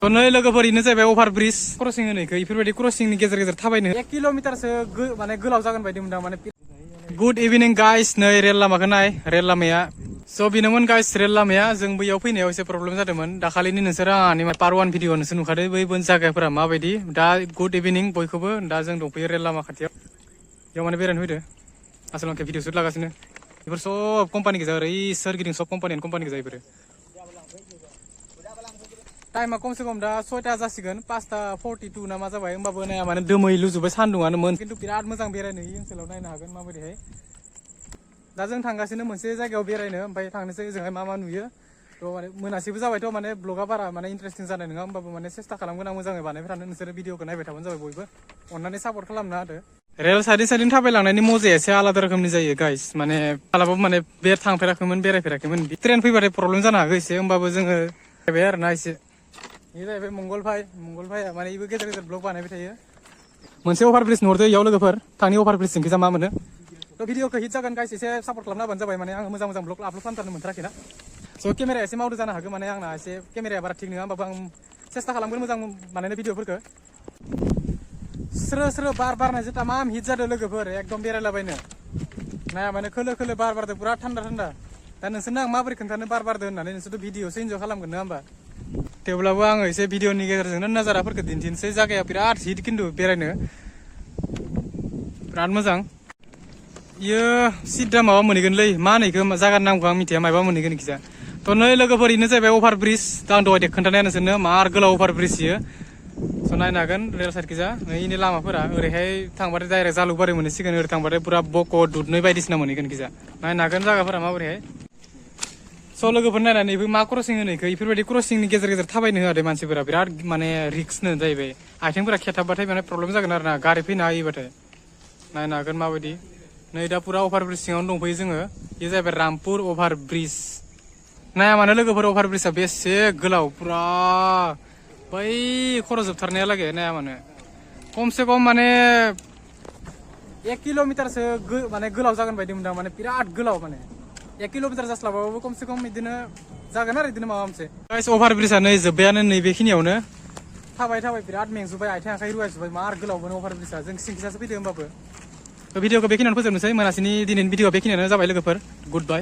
नै लोगोफोरनो जाहैबाय अभार ब्रिज क्रसिं होनो इखो इफोरबायदि क्रसिंनि गेजेर गेजेर थाबायनो 1 किल'मिटारसो माने गोलाव जागोन बायदि मोनदां माने गुड इभिनिं गाइस नै रेल लामाखौ नाय रेल लामाया स' बेनोमोन गाइस रेल लामाया जों बैयाव फैनायाव एसे प्रब्लेम जादोंमोन दाखालिनि नोंसोरो आंनि पार्ट 1 भिडिअ'नोसो नुखादो बै जायगाफोरा माबायदि दा गुड इभिनिं बयखौबो दा जों दंफैयो रेल लामा खाथियाव बेयाव माने बेरायनो फैदो आसलथे भिडिअ शुट लागासिनो बेफोर सब कम्पानि गोजा ओरै सोरगिदिं सब कम्पानि गोजा बेफोरो टाइमा कमसे कम दा 6टा जासिगोन 5:42 ना मा जाबाय होमबाबो नाया माने दोमै लुजोबबाय सान्दुङानोमोन खिन्थु बिराद मोजां बेरायनो ई ओनसोलाव नायनो हागोन माबायदिहाय दा जों थांगासिनो मोनसे जायगायाव बेरायनो ओमफ्राय थांनोसै ओजोंहाय मा नुयो थ' माने मोनासेबो जाबायथ' माने ब्लगा बारा माने इन्टारेस्टिं जानाय नङा होमबाबो माने सेस्था खालामगोन आं मोजाङै बानायबाय थानो नोंसोरो भिडिअखौ नायबाय थाबानो जाबाय बयबो अननानै सापर्ट खालामना होदो रेल साइडजों थाबायलांनायनि मजाया एसे आलादा रोखोमनि जायो गाइस माने मालाबाबो माने बे थांफेराखैमोन बेरायफेराखैमोन ट्रेन फैबाथाय प्रब्लेम जानो हागौ एसे होमबाबो जोङो फैबाय आरोना एसे बे जाहैबाय मंगल भाइया माने इबो गेजेर गेजेर ब्लग बानायबाय थायो मोनसे अभार ब्रिज नुहरदो इयाव लोगोफोर थांनि अभार ब्रिजजों गोजा मा मोनो थ' भिडिअखौ हिट जागोन गाइस एसे सापर्ट खालामना होबानो जाबाय माने आङो मोजां ब्लग आपल'ड खालामथारनो मोनथाराखैना स' केमेराया एसे मावदो जानो हागौ माने आंना एसे केमेराया बारा थिग नङा होमबाबो आं सेस्था खालामगोन मोजां बानायनो भिडिअफोरखौ स्रो बार बारनायजों तामाम हिट जादों लोगोफोर एकदम बेरायलाबायनो नाया माने खोलो बार बारदों पुरा थान्दा दा नोंसोरनो आं माबोरै खोन्थानो बार बारदों होननानै नोंसोरथ' भिडिअसो इन्जय खालामगोन नङा होमबा थेवब्लाबो आङो एसे भिडिअनि गेजेरजोंनो नाजाराफोरखौ दिन्थिनोसै जायगाया बिराद हिट खिन्थु बेरायनो बिराद मोजां इयो सिदा माबा मोनहैगोनलै मा होनो इखो जायगानि नामखौ आं मिथिया माबा मोनहैगोन इखिजा थ' नै लोगोफोर इनो जाहैबाय अभार ब्रिज दा आं दहाय खोन्थानाया नोंसोरनो मार गोलाव अभार ब्रिज इयो स' नायनो हागोन रेल साइडखिजा नैनि लामाफोरा ओरैहाय थांबाथाय डाइरेक्ट जालुकबारि मोनहैसिगोन ओरै थांबाथाय पुरा बक' दुधनै बायदिसिना मोनहैगोन इखिजा नायनो हागोन जायगाफोरा माबोरैहाय स' लोगोफोर नायनानैबो मा क्रसिं होनो इखो इफोरबायदि क्रसिंनि गेजेर थाबायनो होआदे मानसिफोरा बिराद माने रिक्सनो जाहैबाय आथिंफोरा खेथाबबाथाय माने प्रब्लेम जागोन आरो ना गारि फैनो हायोबाथाय नायनो हागोन माबायदि नै दा पुरा अभार ब्रिज सिङावनो दंफैयो जोङो बे जाहैबाय रामपुर अभार ब्रिज नाया मानो लोगोफोर अभार ब्रिजआ बेसे गोलाव पुरा बै खर' जोबथारनायालागै नाया मानो खमसे खम माने 1 किल'मिटारसो माने गोलाव जागोन बायदि मोनदां माने बिराद गोलाव माने 1 किल'मिटार जास्लाबाबो खमसे खम बिदिनो जागोन आरो बिदिनो माबा मोनसे गाइस अभार ब्रिजआ नै जोब्बायानो नैबेखिनियावनो थाबाय बिराद मेंजोब्बाय आथिं आखाइ रुवायजोब्बाय मार गोलावमोन अभार ब्रिजआ जों सिंखिजासो फैदो होमबाबो भिडिअखौ बेखिनियावनो फोजोबनोसै मोनासिनि दिनैनि भिडिअआ बेखिनियानो जाबाय लोगोफोर गुड बाय